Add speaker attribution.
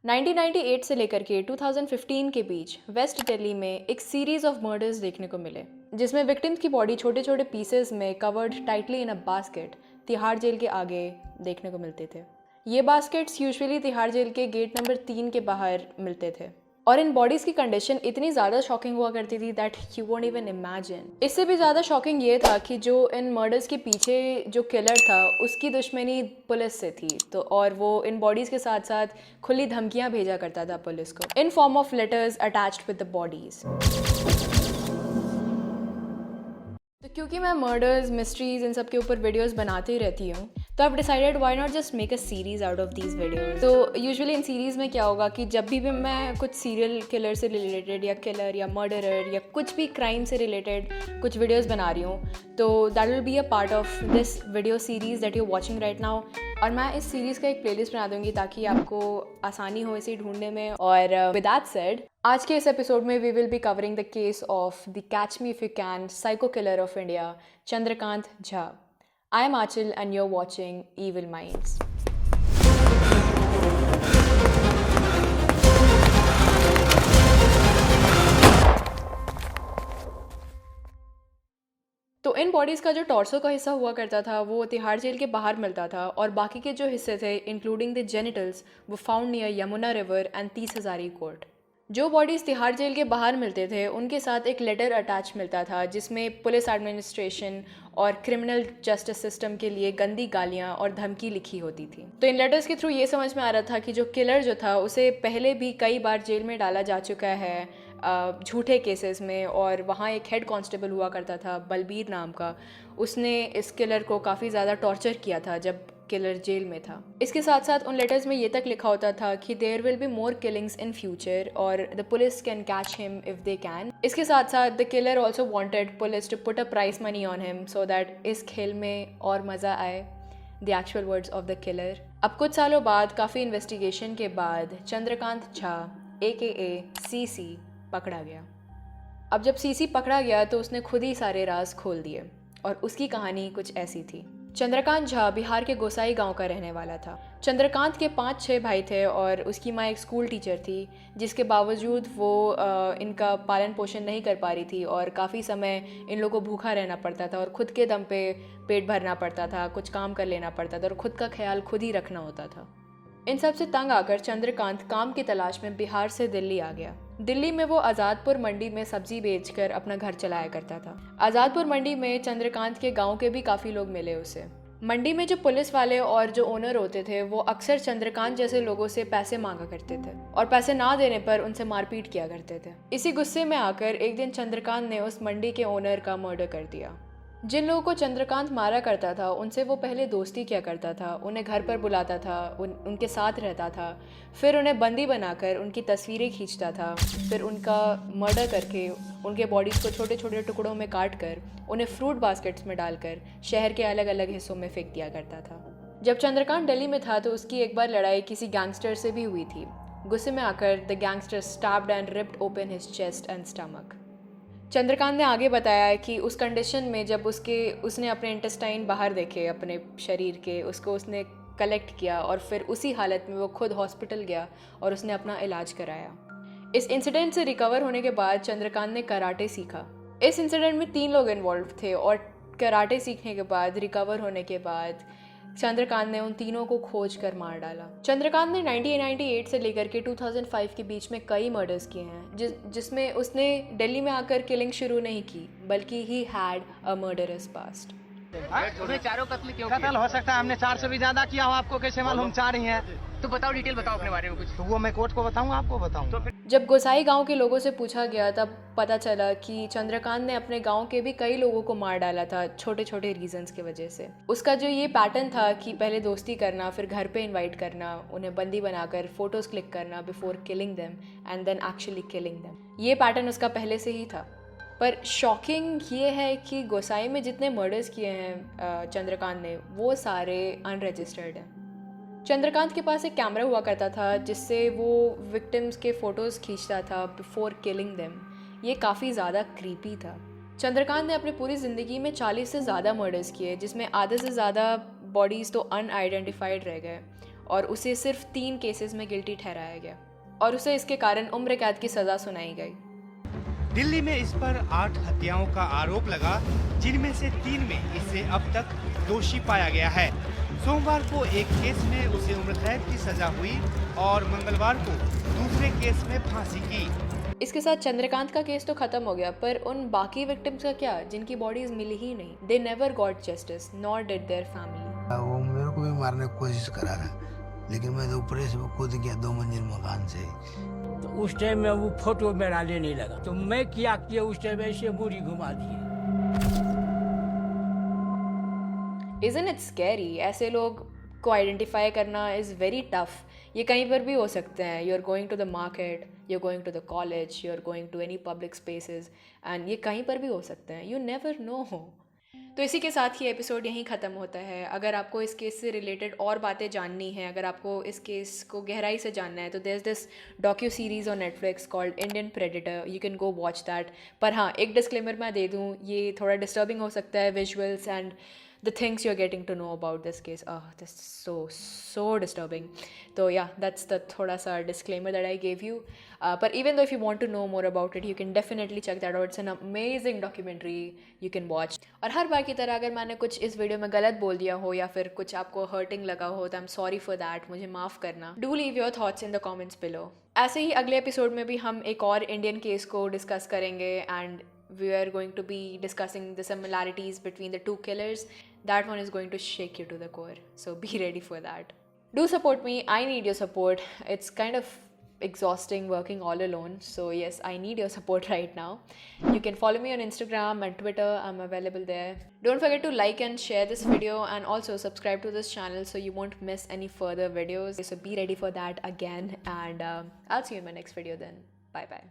Speaker 1: 1998 से लेकर के 2015 के बीच वेस्ट दिल्ली में एक सीरीज ऑफ मर्डर्स देखने को मिले, जिसमें विक्टिम्स की बॉडी छोटे छोटे पीसेस में covered tightly in a basket Tihar jail के आगे देखने को मिलते थे। ये बास्केट्स यूजुअली तिहाड़ जेल के गेट नंबर 3 के बाहर मिलते थे और इन बॉडीज़ की कंडीशन इतनी ज़्यादा शॉकिंग हुआ करती थी that you won't even imagine. इससे भी ज़्यादा शॉकिंग ये था कि जो इन मर्डर्स के पीछे जो किलर था उसकी दुश्मनी पुलिस से थी, तो और वो इन बॉडीज़ के साथ साथ खुली धमकियाँ भेजा करता था पुलिस को in form of letters attached with the bodies. तो क्योंकि मैं मर्डर्स, मिस्ट्रीज इन सब के ऊपर वीडियोस बनाती रहती हूँ, तो I decided why not just make a series out of these videos. तो यूजुअली इन सीरीज़ में क्या होगा कि जब भी मैं कुछ सीरियल किलर से रिलेटेड या किलर या मर्डरर या कुछ भी क्राइम से रिलेटेड कुछ वीडियोस बना रही हूँ, तो that will be a part of this video series that you watching right now. और मैं इस सीरीज़ का एक प्लेलिस्ट बना दूंगी ताकि आपको आसानी हो इसे ढूंढने में। और विद दैट सेड, आज के इस एपिसोड में we will be covering the case of the catch me if you can psycho killer of India, Chandrakant Jha. I am Aanchal and you're watching Evil Minds. तो इन बॉडीज़ का जो टॉर्सो का हिस्सा हुआ करता था वो तिहाड़ जेल के बाहर मिलता था, और बाकी के जो हिस्से थे इंक्लूडिंग द जेनिटल्स वो found near Yamuna river and 30 Hazari court. जो बॉडीज़ तिहाड़ जेल के बाहर मिलते थे उनके साथ एक लेटर अटैच मिलता था जिसमें पुलिस एडमिनिस्ट्रेशन और क्रिमिनल जस्टिस सिस्टम के लिए गंदी गालियाँ और धमकी लिखी होती थी। तो इन लेटर्स के थ्रू ये समझ में आ रहा था कि जो किलर जो था उसे पहले भी कई बार जेल में डाला जा चुका है झूठे केसेस में, और वहाँ एक हेड कांस्टेबल हुआ करता था बलबीर नाम का, उसने इस किलर को काफ़ी ज़्यादा टॉर्चर किया था जब किलर जेल में था। इसके साथ साथ उन लेटर्स में ये तक लिखा होता था कि there will be more killings in future और the police can catch him if they can. इसके साथ साथ the killer also wanted police to put a price money on him so that इस खेल में और मज़ा आए। The actual words of the killer. अब कुछ सालों बाद काफ़ी इन्वेस्टिगेशन के बाद चंद्रकांत झा AKA CC पकड़ा गया। अब जब CC पकड़ा गया तो उसने खुद ही सारे राज खोल दिए, और उसकी कहानी कुछ ऐसी थी। चंद्रकांत झा बिहार के गोसाई गांव का रहने वाला था। चंद्रकांत के 5-6 भाई थे और उसकी माँ एक स्कूल टीचर थी, जिसके बावजूद वो इनका पालन पोषण नहीं कर पा रही थी और काफ़ी समय इन लोगों को भूखा रहना पड़ता था और खुद के दम पे पेट भरना पड़ता था, कुछ काम कर लेना पड़ता था और खुद का ख्याल खुद ही रखना होता था। इन सब से तंग आकर चंद्रकांत काम की तलाश में बिहार से दिल्ली आ गया। दिल्ली में वो आज़ादपुर मंडी में सब्जी बेचकर अपना घर चलाया करता था। आज़ादपुर मंडी में चंद्रकांत के गांव के भी काफ़ी लोग मिले उसे। मंडी में जो पुलिस वाले और जो ओनर होते थे वो अक्सर चंद्रकांत जैसे लोगों से पैसे मांगा करते थे और पैसे ना देने पर उनसे मारपीट किया करते थे। इसी गुस्से में आकर एक दिन चंद्रकांत ने उस मंडी के ओनर का मर्डर कर दिया। जिन लोगों को चंद्रकांत मारा करता था उनसे वो पहले दोस्ती किया करता था, उन्हें घर पर बुलाता था, उनके साथ रहता था, फिर उन्हें बंदी बनाकर उनकी तस्वीरें खींचता था, फिर उनका मर्डर करके उनके बॉडीज़ को छोटे छोटे टुकड़ों में काट कर उन्हें फ्रूट बास्केट्स में डालकर शहर के अलग अलग हिस्सों में फेंक दिया करता था। जब चंद्रकांत दिल्ली में था तो उसकी एक बार लड़ाई किसी गैंगस्टर से भी हुई थी। गुस्से में आकर the gangster stabbed and ripped open his chest and stomach. Chandrakant ने आगे बताया कि उस कंडीशन में जब उसने अपने इंटेस्टाइन बाहर देखे अपने शरीर के, उसको उसने कलेक्ट किया और फिर उसी हालत में वो खुद हॉस्पिटल गया और उसने अपना इलाज कराया। इस इंसिडेंट से रिकवर होने के बाद चंद्रकांत ने कराटे सीखा। इस इंसिडेंट में 3 लोग इन्वॉल्व थे और कराटे सीखने के बाद, रिकवर होने के बाद चंद्रकांत ने उन तीनों को खोज कर मार डाला। चंद्रकांत ने 1998 से लेकर के 2005 के बीच में कई मर्डर्स किए हैं, जिसमें उसने दिल्ली में आकर किलिंग शुरू नहीं की, बल्कि he had a murderous past.
Speaker 2: चारों कत्ल हो सकता है, हमने 4 से भी ज्यादा किया हो, आपको कैसे मालूम 4 ही हैं? तो बताओ, डिटेल बताओ अपने बारे में कुछ। तो वो मैं कोर्ट को बताऊं, आपको बताऊं? तो
Speaker 1: जब गोसाई गांव के लोगों से पूछा गया तब पता चला कि चंद्रकांत ने अपने गांव के भी कई लोगों को मार डाला था छोटे छोटे रीजंस की वजह से। उसका जो ये पैटर्न था कि पहले दोस्ती करना, फिर घर पे इनवाइट करना, उन्हें बंदी बनाकर फोटोज क्लिक करना before killing them and then actually killing them, ये पैटर्न उसका पहले से ही था। पर शॉकिंग ये है कि गोसाई में जितने मर्डर्स किए हैं चंद्रकांत ने, वो सारे अनरजिस्टर्ड हैं। चंद्रकांत के पास एक कैमरा हुआ करता था जिससे वो विक्टिम्स के फ़ोटोज़ खींचता था बिफोर किलिंग देम। ये काफ़ी ज़्यादा क्रीपी था। चंद्रकांत ने अपनी पूरी ज़िंदगी में 40 से ज़्यादा मर्डर्स किए, जिसमें आधे से ज़्यादा बॉडीज़ तो अनआइडेंटिफाइड रह गए और उसे सिर्फ 3 केसेस में गिल्टी ठहराया गया और उसे इसके कारण उम्र कैद की सज़ा सुनाई गई।
Speaker 3: दिल्ली में इस पर 8 हत्याओं का आरोप लगा, जिनमें से 3 में इसे अब तक दोषी पाया गया है। सोमवार को एक केस में उसे उम्र कैद की सजा हुई और मंगलवार को दूसरे केस में फांसी की।
Speaker 1: इसके साथ चंद्रकांत का केस तो खत्म हो गया, पर उन बाकी विक्टिम्स का क्या, जिनकी बॉडीज मिली ही नहीं? They never got justice, nor did their family.
Speaker 4: वो मेरे को भी मारने की कोशिश करा रहा, लेकिन मैं तो ऊपर से कूद गया 2 मंजिल मकान से।
Speaker 5: तो उस टाइम में वो फोटो मेरा लेने लगा, तो मैं क्या किया उस टाइम ऐसे मुड़ी घुमा दिए।
Speaker 1: Isn't it scary? ऐसे लोग को आइडेंटिफाई करना इज़ वेरी टफ। ये कहीं पर भी हो सकते हैं। You are going to the market, you are going to the college, you are going to any public spaces, and ये कहीं पर भी हो सकते हैं। यू नेवर नो हो। तो इसी के साथ ही एपिसोड यहीं ख़त्म होता है। अगर आपको इस केस से रिलेटेड और बातें जाननी हैं, अगर आपको इस केस को गहराई से जानना है, तो there is this docuseries on Netflix called Indian Predator, you can go watch that. पर हाँ, एक डिस्क्लेमर मैं दे दूँ, ये थोड़ा डिस्टर्बिंग हो सकता है, visuals and the things you're getting to know about this case. This is so disturbing. So yeah, that's the thoda sa disclaimer that I gave you. But even though if you want to know more about it, you can definitely check that out. It's an amazing documentary you can watch. और हर बार की तरह अगर मैंने कुछ इस video में गलत बोल दिया हो या फिर कुछ आपको हर्टिंग लगा हो, तो I'm sorry for that. मुझे माफ़ करना. Do leave your thoughts in the comments below. ऐसे ही अगले एपिसोड में भी हम एक और इंडियन केस को डिस्कस करेंगे, and we are going to be discussing the similarities between the 2 killers. That one is going to shake you to the core, so be ready for that. Do support me. I need your support. It's kind of exhausting working all alone, so yes, I need your support right now. You can follow me on Instagram and Twitter. I'm available there. Don't forget to like and share this video, and also subscribe to this channel so you won't miss any further videos. So be ready for that again, and I'll see you in my next video then. Bye bye.